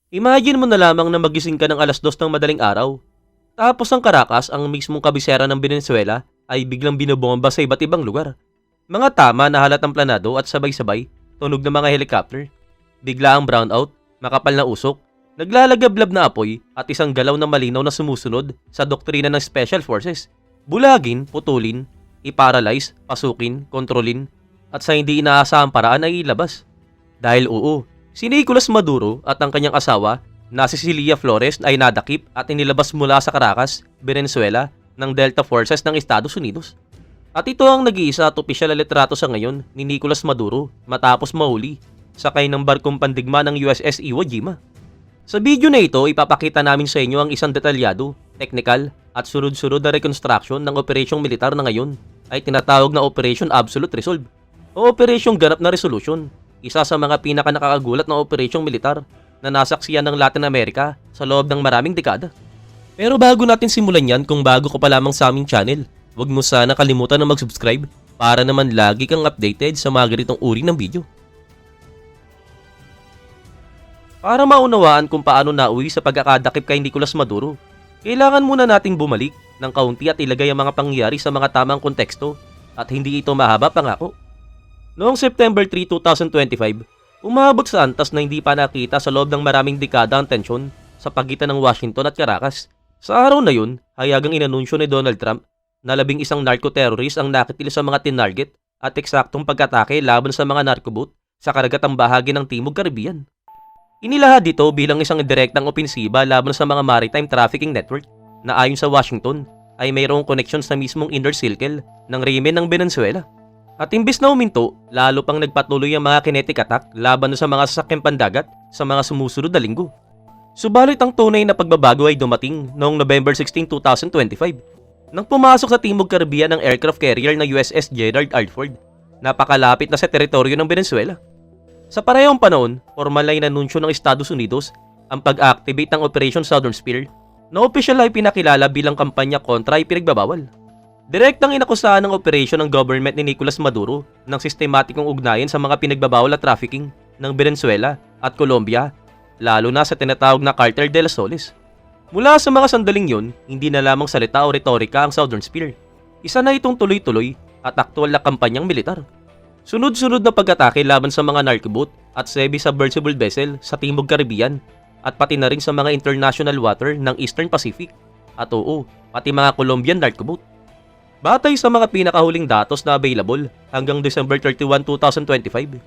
Imagine mo na lamang na magising ka ng alas 2 ng madaling araw. Tapos ang Caracas, ang mismong kabisera ng Venezuela, ay biglang binobomba sa iba't ibang lugar. Mga tama na halatang planado at sabay-sabay, tunog ng mga helicopter. Bigla ang brownout, makapal na usok, naglalagablab na apoy at isang galaw na malinaw na sumusunod sa doktrina ng Special Forces. Bulagin, putulin, iparalyze, pasukin, kontrolin, at sa hindi inaasahang paraan ay ilabas. Dahil oo, si Nicolas Maduro at ang kanyang asawa na si Cilia Flores ay nadakip at inilabas mula sa Caracas, Venezuela ng Delta Forces ng Estados Unidos. At ito ang nag-iisa at opisyal na litrato sa ngayon ni Nicolas Maduro matapos mahuli sakay ng barkong pandigma ng USS Iwo Jima. Sa video na ito, ipapakita namin sa inyo ang isang detalyado, technical at sunod-sunod na reconstruction ng operasyong militar na ngayon ay tinatawag na Operation Absolute Resolve o Operasyong Ganap na Resolution, isa sa mga pinaka-nakakagulat na operasyong militar na nasaksiyan ng Latin America sa loob ng maraming dekada. Pero bago natin simulan yan, kung bago ka pa lamang sa aming channel, huwag mo sana kalimutan na mag-subscribe para naman lagi kang updated sa mga ganitong uri ng video. Para maunawaan kung paano nauwi sa pagkakadakip kay Nicolas Maduro, kailangan muna nating bumalik ng kaunti at ilagay ang mga pangyayari sa mga tamang konteksto at hindi ito mahaba pangako. Noong September 3, 2025, umabot sa antas na hindi pa nakita sa loob ng maraming dekada ang tensyon sa pagitan ng Washington at Caracas. Sa araw na yun, hayagang inanunsyo ni Donald Trump na 11 narco-terrorist ang nakitil sa mga tinarget at eksaktong pag-atake laban sa mga narcoboat sa karagatang bahagi ng Timog Caribbean. Inilahad dito bilang isang direktang opensiba laban sa mga maritime trafficking network na ayon sa Washington ay mayroong koneksyon sa mismong inner circle ng rehimen ng Venezuela. At imbis na uminto, lalo pang nagpatuloy ang mga kinetic attack laban sa mga sasakyang pandagat sa mga sumusunod na linggo. Subalit ang tunay na pagbabago ay dumating noong November 16, 2025 nang pumasok sa Timog Caribbean ng aircraft carrier na USS Gerald R. Ford, napakalapit na sa teritoryo ng Venezuela. Sa parehong panahon, formal na inanunsyo ng Estados Unidos ang pag-activate ng Operation Southern Spear na opisyal ay pinakilala bilang kampanya kontra ay pinagbabawal. Direktang inakusahan ng operasyon ng government ni Nicolas Maduro ng sistematikong ugnayan sa mga pinagbabawal at trafficking ng Venezuela at Colombia, lalo na sa tinatawag na Cartel de las Soles. Mula sa mga sandaling yon, hindi na lamang salita o retorika ang Southern Spear. Isa na itong tuloy-tuloy at aktual na kampanyang militar. Sunod-sunod na pag-atake laban sa mga narcoboat at semi-submersible vessel sa Timog Caribbean at pati na rin sa mga international water ng Eastern Pacific at oo, pati mga Colombian narcoboat. Batay sa mga pinakahuling datos na available hanggang December 31, 2025,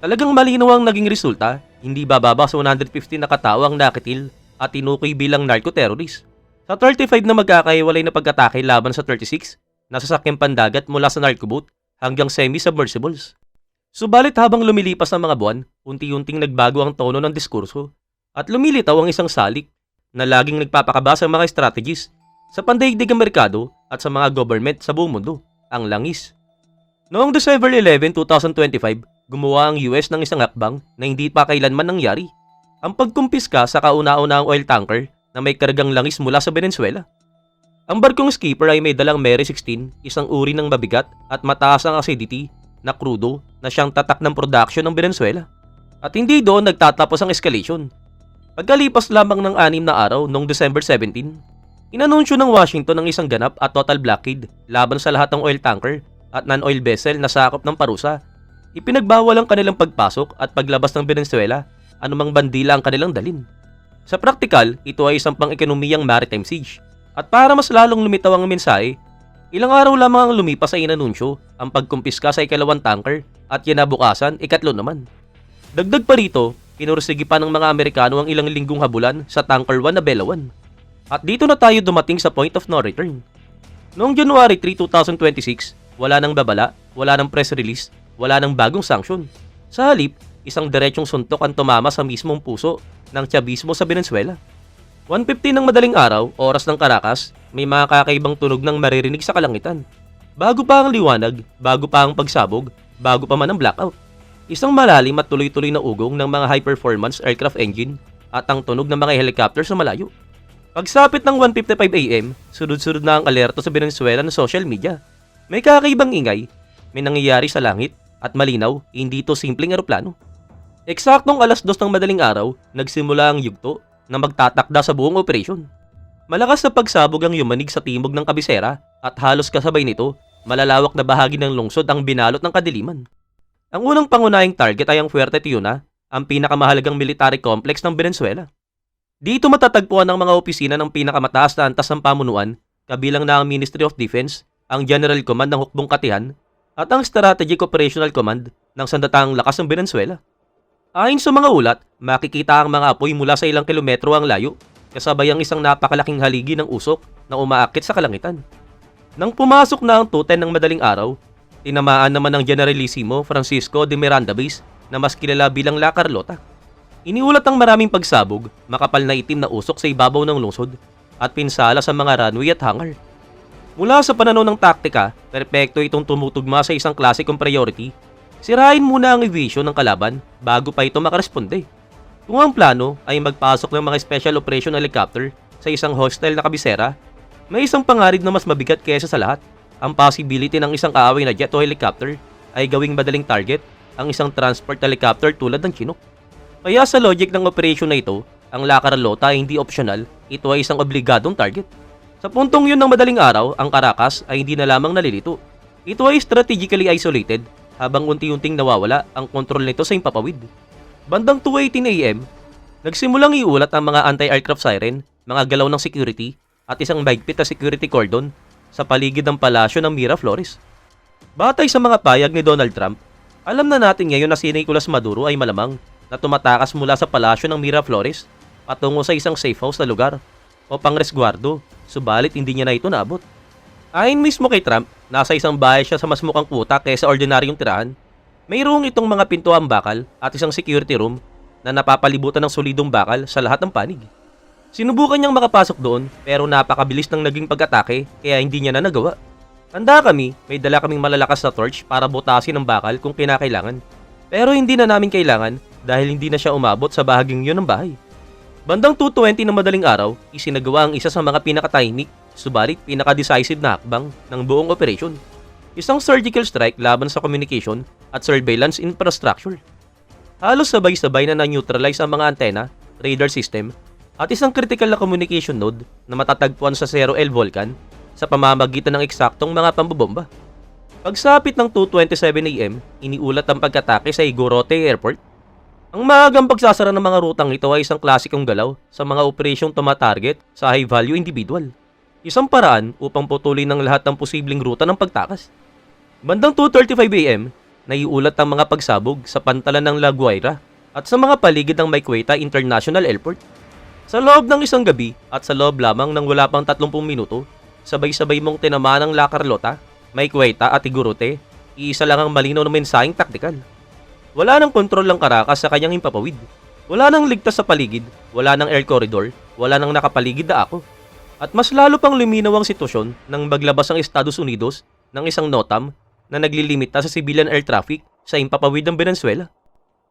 talagang malinaw ang naging resulta, hindi bababa sa 150 na katao ang nakitil at tinukoy bilang narco-terrorist. Sa 35 na magkakaiwalay na pag-atake laban sa 36 na sasakyang pandagat mula sa narcoboat hanggang semi-submersibles. Subalit habang lumilipas ang mga buwan, unti-unting nagbago ang tono ng diskurso at lumilitaw ang isang salik na laging nagpapakaba sa mga strategies sa pandaigdigang merkado at sa mga government sa buong mundo, ang langis. Noong December 11, 2025, gumawa ang US ng isang hakbang na hindi pa kailanman nangyari, ang pagkumpiska sa kauna-unahang oil tanker na may kargang langis mula sa Venezuela. Ang barkong skipper ay may dalang Mary 16, isang uri ng mabigat at mataas ang acidity na crudo na siyang tatak ng production ng Venezuela. At hindi doon nagtatapos ang escalation. Pagkalipas lamang ng 6 na araw noong December 17, inanunsyo ng Washington ang isang ganap at total blockade laban sa lahat ng oil tanker at non-oil vessel na sakop ng parusa. Ipinagbawal ang kanilang pagpasok at paglabas ng Venezuela, anumang bandila ang kanilang dalin. Sa praktikal, ito ay isang pang-ekonomiyang maritime siege. At para mas lalong lumitaw ang mensahe, ilang araw lamang ang lumipas ay inanunsyo ang pagkumpiska sa ikalawang tanker at kinabukasan, ikatlo naman. Dagdag pa rito, pinursigi pa ng mga Amerikano ang ilang linggong habulan sa Tanker 1 na Bella 1. At dito na tayo dumating sa point of no return. Noong January 3, 2026, wala nang babala, wala nang press release, wala nang bagong sanksyon. Sa halip, isang diretsong suntok ang tumama sa mismong puso ng Chavismo sa Venezuela. 1:50 ng madaling araw, oras ng Caracas, may mga kakaibang tunog ng maririnig sa kalangitan. Bago pa ang liwanag, bago pa ang pagsabog, bago pa man ang blackout. Isang malalim at tuloy-tuloy na ugong ng mga high-performance aircraft engine at ang tunog ng mga helicopter sa malayo. Pagsapit ng 1:55 AM, sunod-sunod na ang alerto sa Venezuela na social media. May kakaibang ingay, may nangyayari sa langit, at malinaw, hindi ito simpleng eroplano. Eksaktong alas 2 ng madaling araw, nagsimula ang yugto na magtatakda sa buong operasyon. Malakas na pagsabog ang yumanig sa timog ng kabisera at halos kasabay nito, malalawak na bahagi ng lungsod ang binalot ng kadiliman. Ang unang pangunahing target ay ang Fuerte Tiuna, ang pinakamahalagang military complex ng Venezuela. Dito matatagpuan ang mga opisina ng pinakamataas na antas ng pamunuan, kabilang na ang Ministry of Defense, ang General Command ng Hukbong Katihan, at ang Strategic Operational Command ng Sandatahang Lakas ng Venezuela. Ayon sa mga ulat, makikita ang mga apoy mula sa ilang kilometro ang layo, kasabay ang isang napakalaking haligi ng usok na umaakit sa kalangitan. Nang pumasok na ang 2:10 ng madaling araw, tinamaan naman ng Generalissimo Francisco de Miranda Base na mas kilala bilang La Carlota. Iniulat ang maraming pagsabog, makapal na itim na usok sa ibabaw ng lungsod at pinsala sa mga runway at hangar. Mula sa pananaw ng taktika, perpekto itong tumutugma sa isang klasikong priority. Sirain muna ang aviation ng kalaban bago pa ito makaresponde. Kung ang plano ay magpasok ng mga special operation helicopter sa isang hostile na kabisera, may isang panganib na mas mabigat kaysa sa lahat. Ang possibility ng isang kaaway na jet o helicopter ay gawing madaling target ang isang transport helicopter tulad ng Chinook. Kaya sa logic ng operation na ito, ang La Carlota ay hindi optional, ito ay isang obligadong target. Sa puntong yun ng madaling araw, ang Caracas ay hindi na lamang nalilito. Ito ay strategically isolated habang unti-unting nawawala ang kontrol nito sa himpapawid. Bandang 2:18 AM, nagsimulang iulat ang mga anti-aircraft siren, mga galaw ng security at isang mahigpit na security cordon sa paligid ng palasyo ng Miraflores. Batay sa mga payag ni Donald Trump, alam na natin ngayon na si Nicolas Maduro ay malamang na tumatakas mula sa palasyo ng Miraflores patungo sa isang safe house na lugar o pangresguardo, subalit hindi niya na ito naabot. Ayon mismo kay Trump, nasa isang bahay siya sa mas mukhang kuta kaysa ordinaryong tirahan. Mayroong itong mga pintuang bakal at isang security room na napapalibutan ng solidong bakal sa lahat ng panig. Sinubukan niyang makapasok doon pero napakabilis ng naging pag-atake kaya hindi niya na nagawa. Handa kami, may dala kaming malalakas na torch para butasin ang bakal kung kinakailangan. Pero hindi na namin kailangan dahil hindi na siya umabot sa bahaging yun ng bahay. Bandang 2:20 ng madaling araw, isinagawa ang isa sa mga pinakatahimik, subalit pinaka-decisive na hakbang ng buong operasyon. Isang surgical strike laban sa communication at surveillance infrastructure. Halos sabay-sabay na na-neutralize ang mga antena, radar system, at isang critical na communication node na matatagpuan sa Cerro El Volcan sa pamamagitan ng eksaktong mga pambobomba. Pagsapit ng 2:27 AM, iniulat ang pagkatake sa Igorote Airport. Ang maagang pagsasara ng mga rutang ito ay isang klasikong galaw sa mga operasyong tumatarget sa high-value individual. Isang paraan upang putulin ng lahat ng posibleng ruta ng pagtakas. Bandang 2:35 AM, naiulat ang mga pagsabog sa pantalan ng La Guaira at sa mga paligid ng Mayqueta International Airport. Sa loob ng isang gabi at sa loob lamang ng wala pang 30 minuto, sabay-sabay mong tinamaan ng La Carlota, Mayqueta at Igorote, iisa lang ang malinaw na mensaheng taktikal. Wala nang kontrol ang Caracas sa kanyang himpapawid. Wala nang ligtas sa paligid, wala nang air corridor, wala nang nakapaligid na ako. At mas lalo pang luminaw ang sitwasyon nang maglabas ang Estados Unidos ng isang NOTAM na naglilimita sa civilian air traffic sa himpapawid ng Venezuela.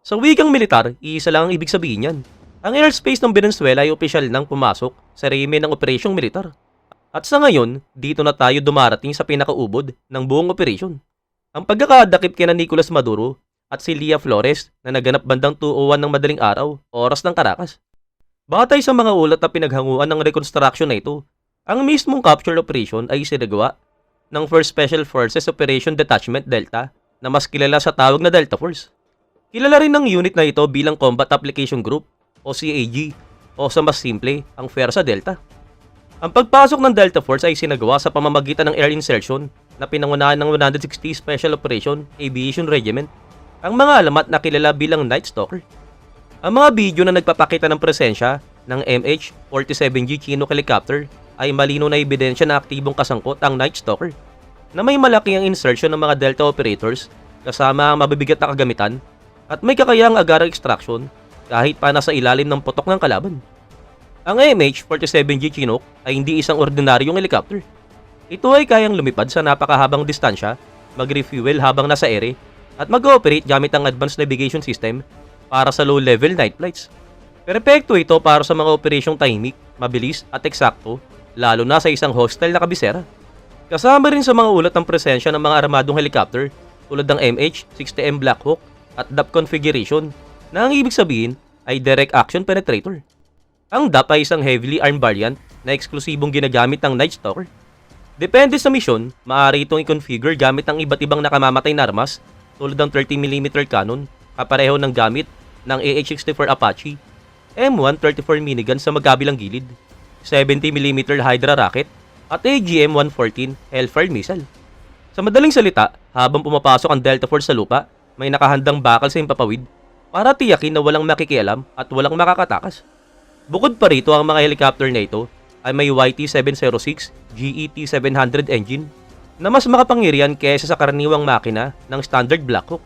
Sa wikang militar, iisa lang ang ibig sabihin yan. Ang airspace ng Venezuela ay opisyal nang pumasok sa rehime ng operasyong militar. At sa ngayon, dito na tayo dumarating sa pinakaubod ng buong operasyon. Ang pagkakadakip kina Nicolas Maduro at si Lia Flores na naganap bandang 2:01 ng madaling araw, oras ng Caracas. Batay sa mga ulat na pinaghanguan ng reconstruction na ito, ang mismong capture operation ay isinagawa ng 1st Special Forces Operation Detachment Delta na mas kilala sa tawag na Delta Force. Kilala rin ng unit na ito bilang Combat Application Group o CAG o sa mas simple, ang FERSA Delta. Ang pagpasok ng Delta Force ay sinagawa sa pamamagitan ng air insertion na pinangunahan ng 160 Special Operation Aviation Regiment, ang mga alamat na kilala bilang Night Stalker. Ang mga video na nagpapakita ng presensya ng MH-47G Chinook helicopter ay malinaw na ebidensya na aktibong kasangkot ang Night Stalker, na may malaki ang insertion ng mga Delta operators kasama ang mabibigat na kagamitan at may kakayahang agarang extraction kahit pa nasa ilalim ng putok ng kalaban. Ang MH-47G Chinook ay hindi isang ordinaryong helicopter. Ito ay kayang lumipad sa napakahabang distansya, mag-refuel habang nasa ere, at mag-ooperate gamit ang advanced navigation system para sa low-level night flights. Perpekto ito para sa mga operasyong tahimik, mabilis at eksakto, lalo na sa isang hostile na kabisera. Kasama rin sa mga ulat ang presensya ng mga armadong helicopter tulad ng MH-60M Black Hawk at DAP configuration na ang ibig sabihin ay Direct Action Penetrator. Ang DAP ay isang heavily armed variant na eksklusibong ginagamit ng Night Stalker. Depende sa misyon, maaari itong i-configure gamit ang iba't ibang nakamamatay na armas tulad ng 30mm cannon, kapareho ng gamit ng AH-64 Apache, M1 34 minigun sa magkabilang gilid, 70mm Hydra rocket, at AGM-114 Hellfire missile. Sa madaling salita, habang pumapasok ang Delta Force sa lupa, may nakahandang bakal sa himpapawid para tiyakin na walang makikialam at walang makakatakas. Bukod pa rito, ang mga helicopter na ito ay may YT-706 GET-700 engine na mas makapangyarihan kaysa sa karaniwang makina ng standard Black Hawk.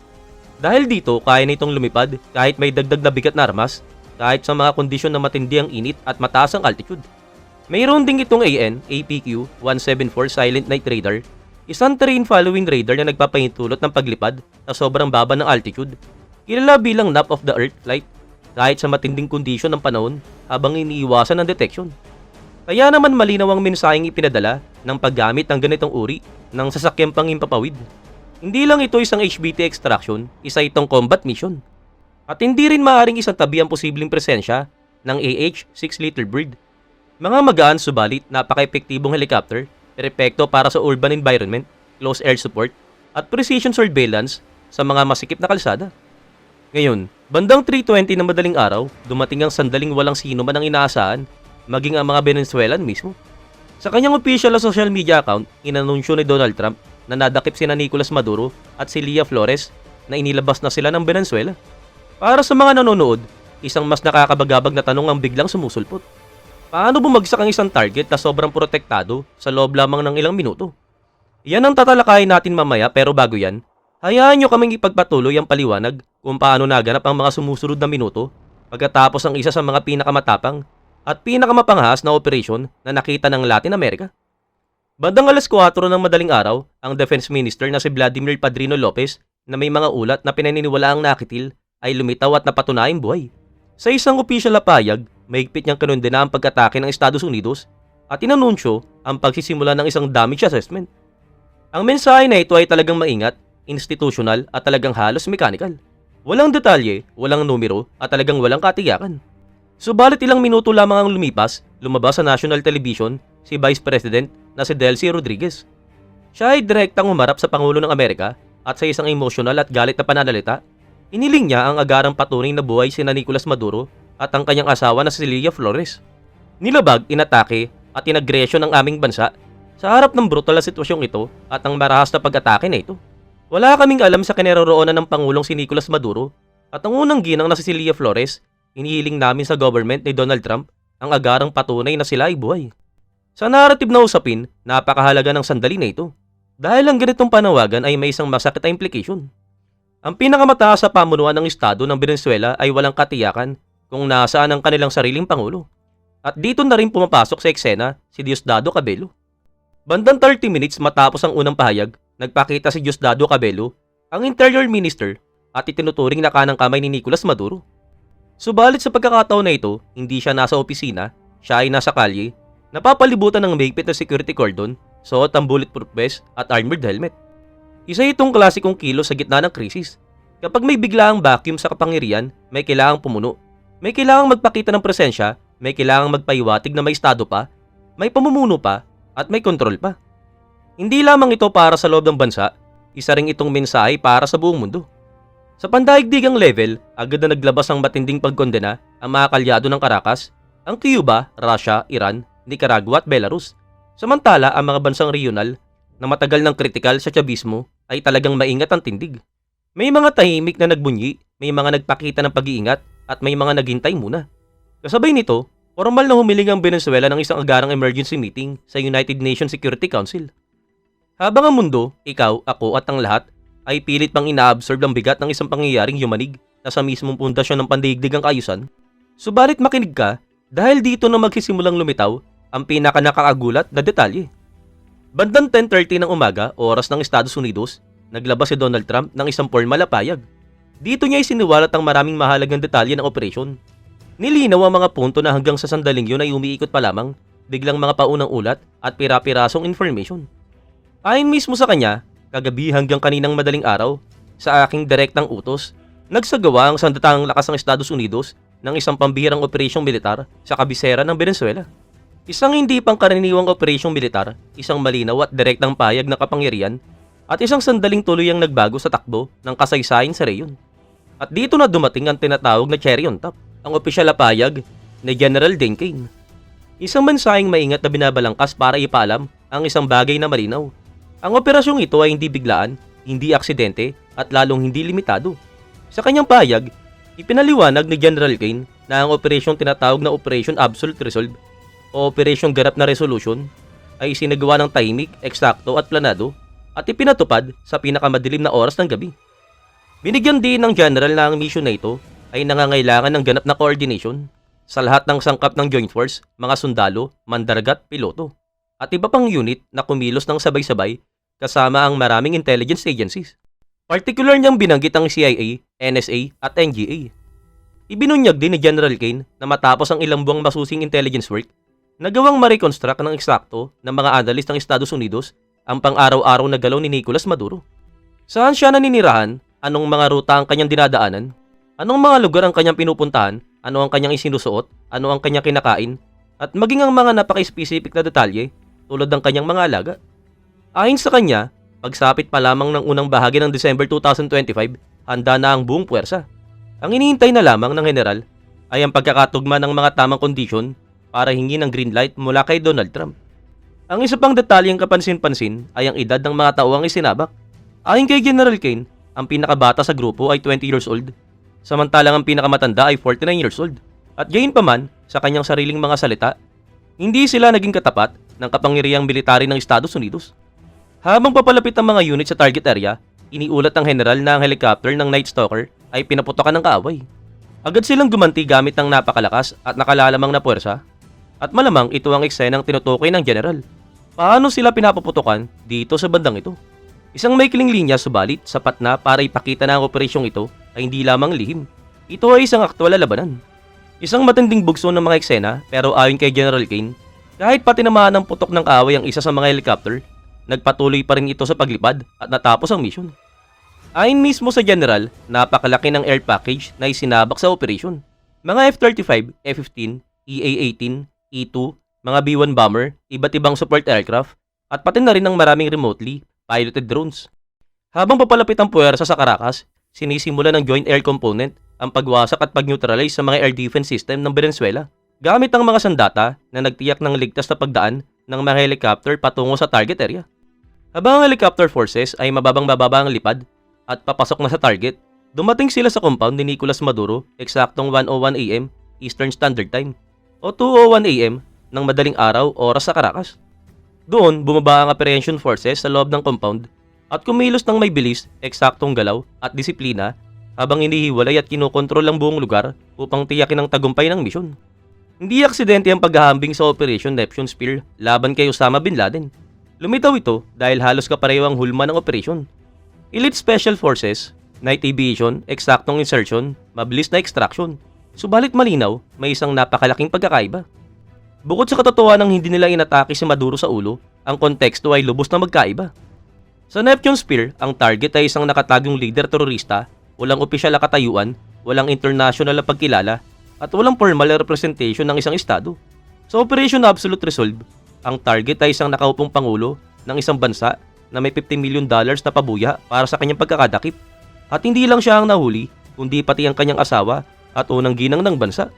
Dahil dito, kaya nitong lumipad kahit may dagdag na bigat na armas, kahit sa mga kondisyon na matindi ang init at mataas ang altitude. Mayroon ding itong APQ-174 Silent Night Radar, isang terrain following radar na nagpapahintulot ng paglipad sa sobrang baba ng altitude, kilala bilang Nap of the Earth flight, kahit sa matinding kondisyon ng panahon habang iniiwasan ng detection. Kaya naman malinaw ang mensaheng ipinadala ng paggamit ng ganitong uri ng sasakyang panghimpapawid. Hindi lang ito isang HBT extraction, isa itong combat mission. At hindi rin maaaring isang tabi ang posibleng presensya ng AH-6 Little Bird. Mga magaan subalit napaka-epektibong helicopter, perpekto para sa urban environment, close air support, at precision surveillance sa mga masikip na kalsada. Ngayon, bandang 3:20 ng madaling araw, dumating ang sandaling walang sino man ang inaasahan, maging ang mga Venezuelan mismo. Sa kanyang official na social media account, inanunsyo ni Donald Trump na nadakip sina Nicolas Maduro at si Leah Flores na inilabas na sila ng Venezuela. Para sa mga nanonood, isang mas nakakabagabag na tanong ang biglang sumusulpot. Paano bumagsak ang isang target na sobrang protektado sa loob lamang ng ilang minuto? Yan ang tatalakayin natin mamaya, pero bago yan, hayaan nyo kaming ipagpatuloy ang paliwanag kung paano naganap ang mga sumusunod na minuto pagkatapos ang isa sa mga pinakamatapang at pinakamapanghas na operasyon na nakita ng Latin America. Bandang alas 4 ng madaling araw, ang Defense Minister na si Vladimir Padrino Lopez na may mga ulat na pinaniniwalaang nakitil ay lumitaw at napatunayang buhay. Sa isang opisyal na payag, mahigpit niyang kinundena ang pag-atake ng Estados Unidos at inanunsyo ang pagsisimula ng isang damage assessment. Ang mensahe na ito ay talagang maingat, institutional at talagang halos mechanical. Walang detalye, walang numero at talagang walang katiyakan. Subalit ilang minuto lamang ang lumipas, lumabas sa national television si Vice President na si Delcy Rodriguez. Siya ay direktang humarap sa Pangulo ng Amerika at sa isang emosyonal at galit na pananalita, iniling niya ang agarang patunay na buhay sina Nicolas Maduro at ang kanyang asawa na si Leah Flores. Nilabag, inatake at inagresyon ng aming bansa sa harap ng brutal na sitwasyong ito at ang marahas na pag-atake na ito. Wala kaming alam sa kinaroroonan ng Pangulong si Nicolas Maduro at ang unang ginang na si Leah Flores, inihiling namin sa government ni Donald Trump ang agarang patunay na sila ay buhay. Sa narrative na usapin, napakahalaga ng sandali na ito dahil ang ganitong panawagan ay may isang masakit na implication. Ang pinakamataas sa pamunuan ng Estado ng Venezuela ay walang katiyakan kung nasaan ang kanilang sariling Pangulo. At dito na rin pumapasok sa eksena si Diosdado Cabello. Bandang 30 minutes matapos ang unang pahayag, nagpakita si Diosdado Cabello, ang Interior Minister, at itinuturing na kanang kamay ni Nicolas Maduro. Subalit sa pagkakataon na ito, hindi siya nasa opisina, siya ay nasa kalye, napapalibutan ng mahigpit na security cordon, suot ang bulletproof vest at armored helmet. Isa itong klasikong kilos sa gitna ng krisis. Kapag may biglaang vacuum sa kapangyarihan, may kailangang pumuno. May kailangang magpakita ng presensya, may kailangang magpaiwatig na may estado pa, may pamumuno pa, at may kontrol pa. Hindi lamang ito para sa loob ng bansa, isa ring itong mensahe para sa buong mundo. Sa pandaigdigang level, agad na naglabas ang matinding pagkondena ang mga kalyado ng Caracas, ang Cuba, Russia, Iran, Nicaragua at Belarus. Samantala, ang mga bansang regional na matagal ng kritikal sa Chavismo ay talagang maingat ang tindig. May mga tahimik na nagbunyi, may mga nagpakita ng pag-iingat at may mga naghintay muna. Kasabay nito, formal na humiling ang Venezuela ng isang agarang emergency meeting sa United Nations Security Council. Habang ang mundo, ikaw, ako at ang lahat ay pilit pang inaabsorb ang bigat ng isang pangyayaring yumanig na sa mismong pundasyon ng pandaigdigang kaayusan, subalit makinig ka dahil dito na magsisimulang lumitaw ang pinaka-nakakagulat na detalye. Bandang 10:30 ng umaga, oras ng Estados Unidos, naglabas si Donald Trump ng isang formal na payag. Dito niya isiniwalat ang maraming mahalagang detalye ng operasyon. Nilinaw ang mga punto na hanggang sa sandaling yun ay umiikot pa lamang, biglang mga paunang ulat at pira-pirasong information. Ayon mismo sa kanya, kagabi hanggang kaninang madaling araw, sa aking direktang utos, Nagsagawa ang sandatahang lakas ng Estados Unidos ng isang pambihirang operasyong militar sa kabisera ng Venezuela. Isang hindi pangkaraniwang operasyong militar, isang malinaw at direktang pahayag ng kapangyarihan, at isang sandaling tuluyang nagbago sa takbo ng kasaysayan sa reyon. At dito na dumating ang tinatawag na cherry on top, ang opisyal na pahayag ni General Dane Kane. Isang mensaheng maingat na binabalangkas para ipaalam ang isang bagay na malinaw. Ang operasyong ito ay hindi biglaan, hindi aksidente, at lalong hindi limitado. Sa kanyang pahayag, ipinaliwanag ni General Kane na ang operasyong tinatawag na Operation Absolute Resolve o Operasyong Ganap na Resolution ay isinagawa ng tahimik, eksakto at planado at ipinatupad sa pinakamadilim na oras ng gabi. Binigyan din ng General na ang mission na ito ay nangangailangan ng ganap na coordination sa lahat ng sangkap ng Joint Force, mga sundalo, mandaragat, piloto, at iba pang unit na kumilos ng sabay-sabay kasama ang maraming intelligence agencies. Partikular niyang binanggit ang CIA, NSA at NGA. Ibinunyag din ni General Kane na matapos ang ilang buwang masusing intelligence work, nagawang ma-reconstruct ng eksakto ng mga analyst ng Estados Unidos ang pang-araw-araw na galaw ni Nicolas Maduro. Saan siya naninirahan, anong mga ruta ang kanyang dinadaanan, anong mga lugar ang kanyang pinupuntahan, ano ang kanyang isinusuot, ano ang kanyang kinakain, at maging ang mga napaka-specific na detalye tulad ng kanyang mga alaga. Ayon sa kanya, pagsapit pa lamang ng unang bahagi ng December 2025, handa na ang buong puwersa. Ang inihintay na lamang ng general ay ang pagkakatugma ng mga tamang kondisyon para hingi ng green light mula kay Donald Trump. Ang isa pang detalyeng kapansin-pansin ay ang edad ng mga tauang isinabak. Ayon kay General Kane, ang pinakabata sa grupo ay 20 years old, samantalang ang pinakamatanda ay 49 years old. At gayunpaman, sa kanyang sariling mga salita, hindi sila naging katapat ng kapangyarihang military ng Estados Unidos. Habang papalapit ang mga unit sa target area, iniulat ng general na ang helicopter ng Night Stalker ay pinaputokan ng kaaway. Agad silang gumanti gamit ng napakalakas at nakalalamang na puwersa, at malamang ito ang eksenang tinutukoy ng general. Paano sila pinapuputokan dito sa bandang ito? Isang maikling linya subalit sapat na para ipakita na ang operasyong ito ay hindi lamang lihim. Ito ay isang aktwal na labanan. Isang matinding bugso ng mga eksena, pero ayon kay General Kane, kahit pati tinamaan ng putok ng kaaway ang isa sa mga helicopter, nagpatuloy pa rin ito sa paglipad at natapos ang mission. Ayon mismo sa general, napakalaki ng air package na isinabak sa operasyon. Mga F-35, F-15, EA-18, E-2, mga B-1 bomber, iba't ibang support aircraft, at pati na rin ng maraming remotely piloted drones. Habang papalapit ang puwersa sa Caracas, sinisimula ng Joint Air Component ang pagwasak at pag-neutralize sa mga air defense system ng Venezuela, gamit ang mga sandata na nagtiyak ng ligtas na pagdaan ng mga helicopter patungo sa target area. Habang ang helicopter forces ay mababang-bababa ang lipad at papasok na sa target, dumating sila sa compound ni Nicolas Maduro eksaktong 1:01 AM Eastern Standard Time o 2:01 AM ng madaling araw oras sa Caracas. Doon, bumaba ang apprehension forces sa loob ng compound at kumilos ng may bilis, eksaktong galaw at disiplina habang inihiwalay at kinokontrol ang buong lugar upang tiyakin ang tagumpay ng misyon. Hindi aksidente ang paghahambing sa Operation Neptune Spear laban kay Osama Bin Laden. Lumitaw ito dahil halos kapareho ang hulma ng operasyon. Elite Special Forces, Night Aviation, eksaktong insertion, mabilis na extraction. Subalit malinaw, may isang napakalaking pagkakaiba. Bukod sa katotohanang hindi nila inatake si Maduro sa ulo, ang konteksto ay lubos na magkaiba. Sa Neptune Spear, ang target ay isang nakatagong leader terorista, walang opisyal na katayuan, walang international na pagkilala, at walang formal na representation ng isang estado. Sa Operation Absolute Resolve, ang target ay isang nakaupong pangulo ng isang bansa na may $50 million na pabuya para sa kanyang pagkakadakip. At hindi lang siya ang nahuli, kundi pati ang kanyang asawa at unang ginang ng bansa.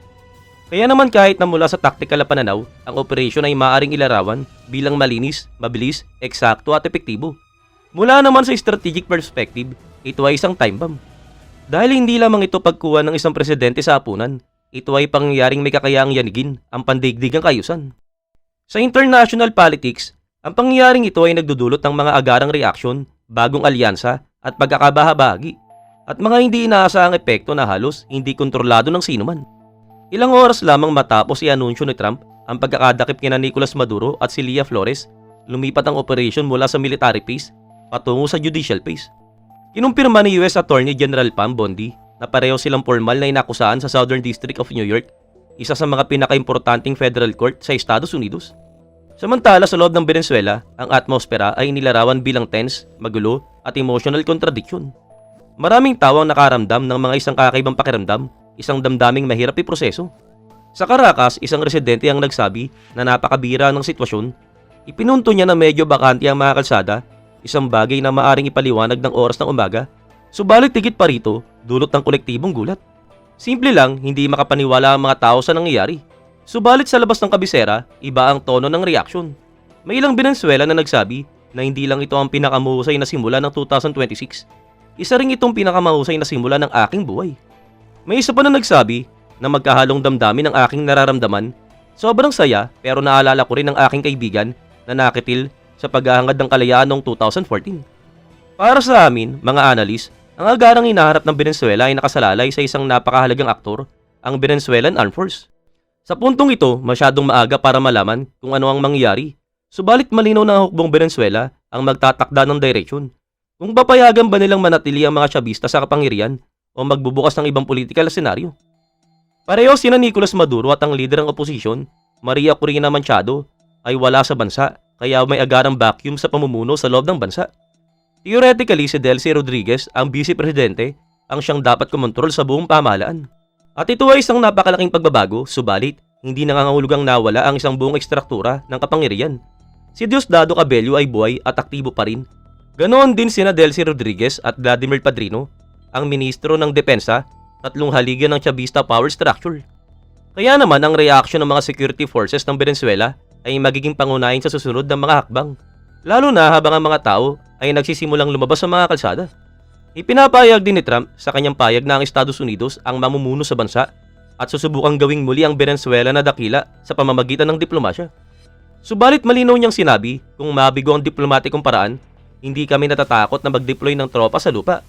Kaya naman kahit na mula sa tactical na pananaw, ang operasyon ay maaaring ilarawan bilang malinis, mabilis, eksakto at epektibo. Mula naman sa strategic perspective, ito ay isang time bomb. Dahil hindi lamang ito pagkuha ng isang presidente sa hapunan, ito ay pangyayaring may kakayaang yanigin ang pandaigdigang kayusan. Sa international politics, ang pangyayaring ito ay nagdudulot ng mga agarang reaksyon, bagong alyansa at pagkakabahabagi, at mga hindi inaasahang epekto na halos hindi kontrolado ng sinuman. Ilang oras lamang matapos i-anunsyo ni Trump ang pagkakadakip kina Nicolas Maduro at si Leah Flores, lumipat ang operation mula sa military phase patungo sa judicial phase. Kinumpirma ni US Attorney General Pam Bondi na pareho silang formal na inakusahan sa Southern District of New York, isa sa mga pinakaimportanteng federal court sa Estados Unidos. Samantala sa loob ng Venezuela, ang atmosfera ay inilarawan bilang tense, magulo at emotional contradiction. Maraming tao ang nakaramdam ng mga isang kakaibang pakiramdam, isang damdaming mahirap iproseso. Sa Caracas, isang residente ang nagsabi na napakabira ng sitwasyon. Ipinunto niya na medyo bakante ang mga kalsada, isang bagay na maaring ipaliwanag ng oras ng umaga. Subalit tigit pa rito, dulot ng kolektibong gulat. Simple lang, hindi makapaniwala ang mga tao sa nangyayari. Subalit sa labas ng kabisera, iba ang tono ng reaksyon. May ilang Venezuela na nagsabi na hindi lang ito ang pinakamahusay na simula ng 2026. Isa ring itong pinakamahusay na simula ng aking buhay. May isa pa na nagsabi na magkahalong damdamin ang aking nararamdaman. Sobrang saya pero naalala ko rin ang aking kaibigan na nakitil sa paghahangad ng kalayaan noong 2014. Para sa amin, mga analis, ang agarang hinaharap ng Venezuela ay nakasalalay sa isang napakahalagang aktor, ang Venezuelan Armed Force. Sa puntong ito, masyadong maaga para malaman kung ano ang mangyayari. Subalit malinaw na ang hukbong Venezuela ang magtatakda ng direksyon. Kung papayagan ba nilang manatili ang mga Chavista sa kapangyarihan o magbubukas ng ibang politikal na senaryo. Pareho sina Nicolas Maduro at ang lider ng oposisyon, Maria Corina Machado, ay wala sa bansa kaya may agarang vacuum sa pamumuno sa loob ng bansa. Theoretically, si Delcy Rodriguez, ang vice-presidente, ang siyang dapat kumontrol sa buong pamahalaan. At ito ay isang napakalaking pagbabago, subalit hindi nangangahulugang nawala ang isang buong ekstruktura ng kapangyarihan. Si Diosdado Cabello ay buhay at aktibo pa rin. Ganoon din sina Delcy Rodriguez at Vladimir Padrino, ang ministro ng depensa, tatlong haligi ng Chavista power structure. Kaya naman ang reaksyon ng mga security forces ng Venezuela ay magiging pangunahin sa susunod ng mga hakbang, lalo na habang ang mga tao ay nagsisimulang lumabas sa mga kalsada. Ipinapayag din ni Trump sa kanyang payag na ang Estados Unidos ang mamumuno sa bansa at susubukang gawing muli ang Venezuela na dakila sa pamamagitan ng diplomasya. Subalit malinaw niyang sinabi kung mabigo ang diplomatikong paraan, hindi kami natatakot na mag-deploy ng tropa sa lupa.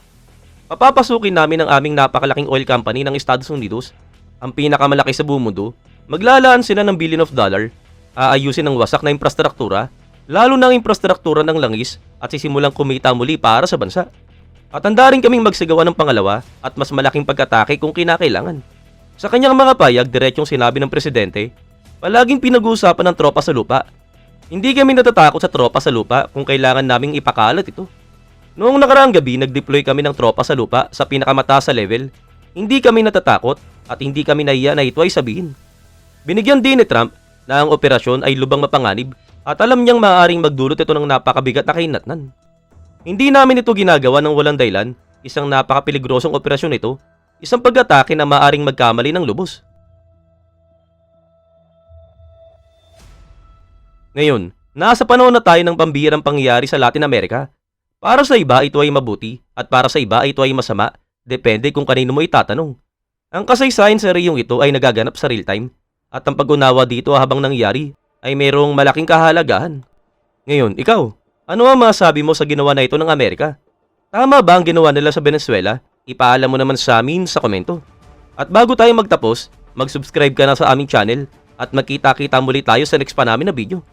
Papapasukin namin ang aming napakalaking oil company ng Estados Unidos, ang pinakamalaki sa buong mundo. Maglalaan sila ng billion of dollar, aayusin ang wasak na infrastruktura, lalo na ang infrastruktura ng langis at sisimulang kumita muli para sa bansa. At handa rin kaming magsigawa ng pangalawa at mas malaking pagkatake kung kinakailangan. Sa kanyang mga payag, diretsyong sinabi ng presidente, palaging pinag-uusapan ng tropa sa lupa. Hindi kami natatakot sa tropa sa lupa kung kailangan naming ipakalat ito. Noong nakaraang gabi, nag-deploy kami ng tropa sa lupa sa pinakamataas sa level. Hindi kami natatakot at hindi kami nahiya na ito ay sabihin. Binigyan din ni Trump na ang operasyon ay lubang mapanganib at alam niyang maaaring magdulot ito ng napakabigat na kahinatnan. Hindi namin ito ginagawa ng walang dahilan, isang napakapeligrosong operasyon ito, isang pag-atake na maaaring magkamali ng lubos. Ngayon, nasa panahon na tayo ng pambihirang pangyayari sa Latin America. Para sa iba, ito ay mabuti at para sa iba, ito ay masama, depende kung kanino mo itatanong. Ang kasaysayan sa reyong ito ay nagaganap sa real time at ang pag-unawa dito habang nangyari ay mayroong malaking kahalagahan. Ngayon, ikaw, ano ang masabi mo sa ginawa na ito ng Amerika? Tama ba ang ginawa nila sa Venezuela? Ipaalam mo naman sa amin sa komento. At bago tayo magtapos, mag-subscribe ka na sa aming channel at magkita-kita muli tayo sa next pa namin na video.